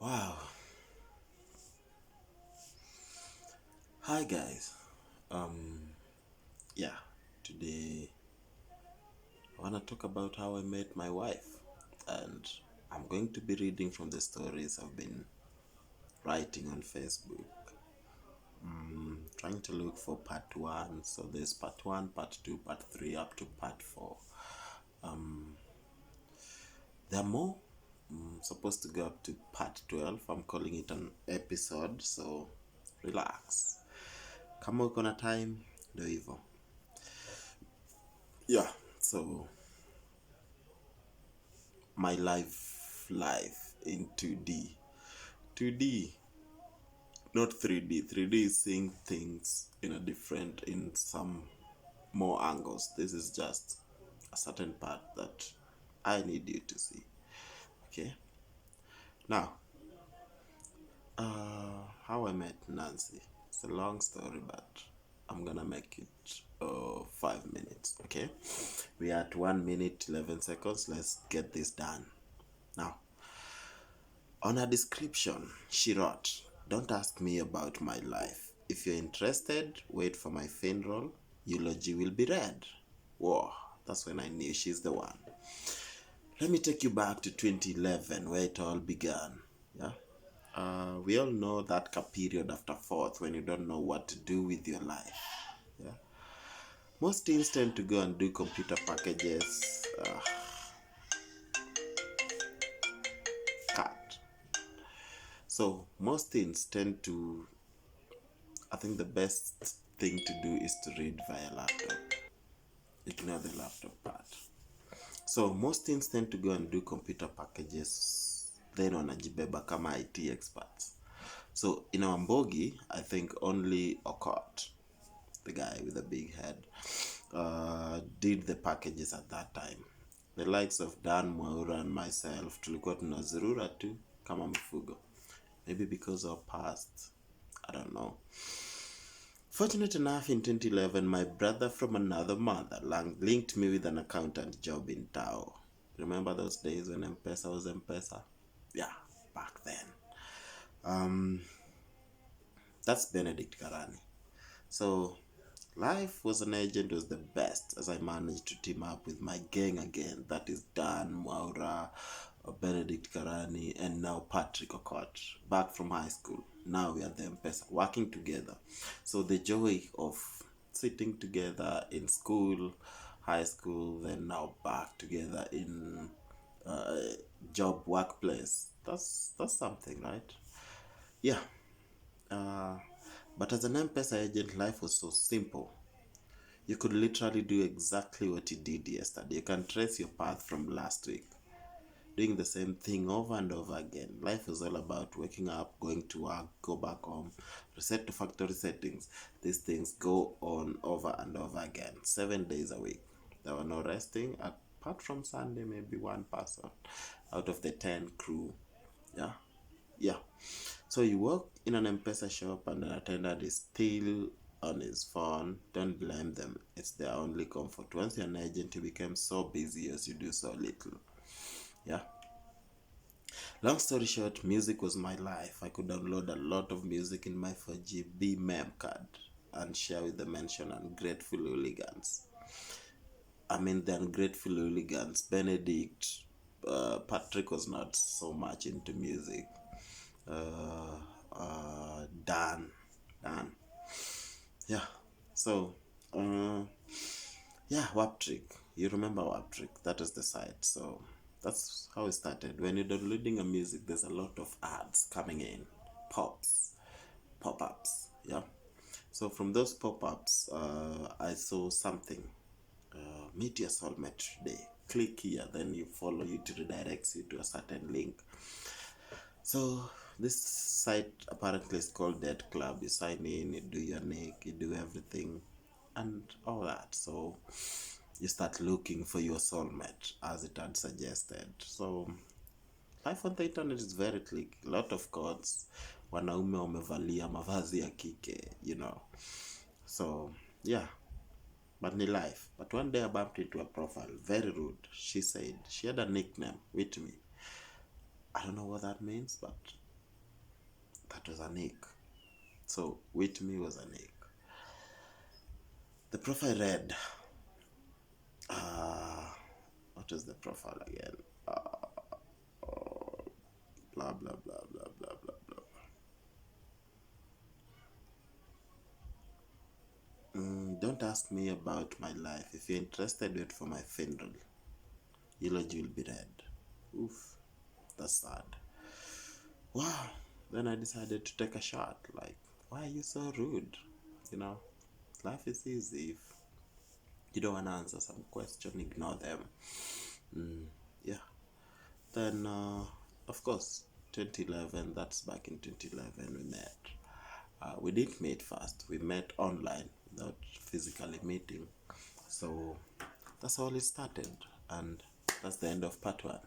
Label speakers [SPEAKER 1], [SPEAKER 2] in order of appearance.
[SPEAKER 1] Wow. Hi guys. Um yeah, today I want to talk about how I met my wife, and I'm going to be reading from the stories I've been writing on Facebook. Trying to look for part 1. So there's part 1, part 2, part 3 up to part 4. There are more. Supposed to go up to part 12. I'm calling it an episode, so relax. Kama uko na time, ndio hivyo. Yeah, so my life in 2D. 2D, not 3D. 3D is seeing things in some more angles. This is just a certain part that I need you to see. Okay? Now, how I met Nancy. It's a long story, but I'm gonna make it 5 minutes. Okay? We are at 1 minute 11 seconds. Let's get this done. Now, on her description, she wrote, "Don't ask me about my life. If you're interested, wait for my funeral. Eulogy will be read." Whoa, that's when I knew she's the one. Let me take you back to 2011, where it all began. Yeah. We all know that period after fourth when you don't know what to do with your life. Yeah. Most teens tend to go and do computer packages. Cut. So most teens tend to, I think the best thing to do is to read via laptop. Ignore the laptop part. So most teens tend to go and do computer packages, then wanajibeba kama IT experts. So in our Mbogi, I think only Okot, the guy with the big head, did the packages at that time. The likes of Dan Mwaura and myself, tulikuwa tunazurura tu kama mifugo. Maybe because of past, I don't know. Fortunate enough, in 2011, my brother from another mother linked me with an accountant job in Tao. Remember those days when M-Pesa was M-Pesa? Yeah, back then. That's Benedict Karani. So, life was an agent was the best as I managed to team up with my gang again. That is Dan Mwaura, Benedict Karani, and now Patrick Okot, back from high school. Now we are the M-Pesa, working together. So the joy of sitting together in school, high school, then now back together in job workplace. That's something, right? Yeah. But as an M-Pesa agent, life was so simple. You could literally do exactly what you did yesterday. You can trace your path from last week, doing the same thing over and over again. Life is all about waking up, going to work, go back home, reset to factory settings. These things go on over and over again, 7 days a week. There were no resting, apart from Sunday, maybe one person out of the 10 crew. Yeah. Yeah. So you work in an M-Pesa shop and an attendant is still on his phone. Don't blame them. It's their only comfort. Once you're an agent, you become so busy as you do so little. Yeah. Long story short, music was my life. I could download a lot of music in my 4GB mem card and share with the mention ungrateful hooligans. I mean the ungrateful hooligans. Benedict, Patrick was not so much into music. Dan. Yeah. So, yeah, Waptrick. You remember Waptrick? That was the site. So that's how it started. When you're downloading a music, there's a lot of ads coming in, pop-ups. Yeah. So from those pop-ups, I saw something. Meet your soulmate today. Click here, then you follow. It redirects you to a certain link. So this site apparently is called Dead Club. You sign in, you do your nick, you do everything and all that. So you start looking for your soulmate as it had suggested. So life on the internet is very click. A lot of codes. Wanaume wamevalia mavazi ya kike, you know. So yeah. But ni life. But one day I bumped into a profile. Very rude. She said she had a nickname with me. I don't know what that means, but That was an ick. So with me was an ick. The profile read, what is the profile again? Blah blah blah blah blah blah blah. Don't ask me about my life. If you're interested, wait for my funeral. Eulogy will be read. Oof, that's sad. Wow. Then I decided to take a shot. Like, why are you so rude? You know, life is easy. If you don't want to answer some question, ignore them. Yeah. Then, of course, 2011, that's back in 2011 we met. We didn't meet first, we met online without physically meeting. So that's how it started, and that's the end of part one.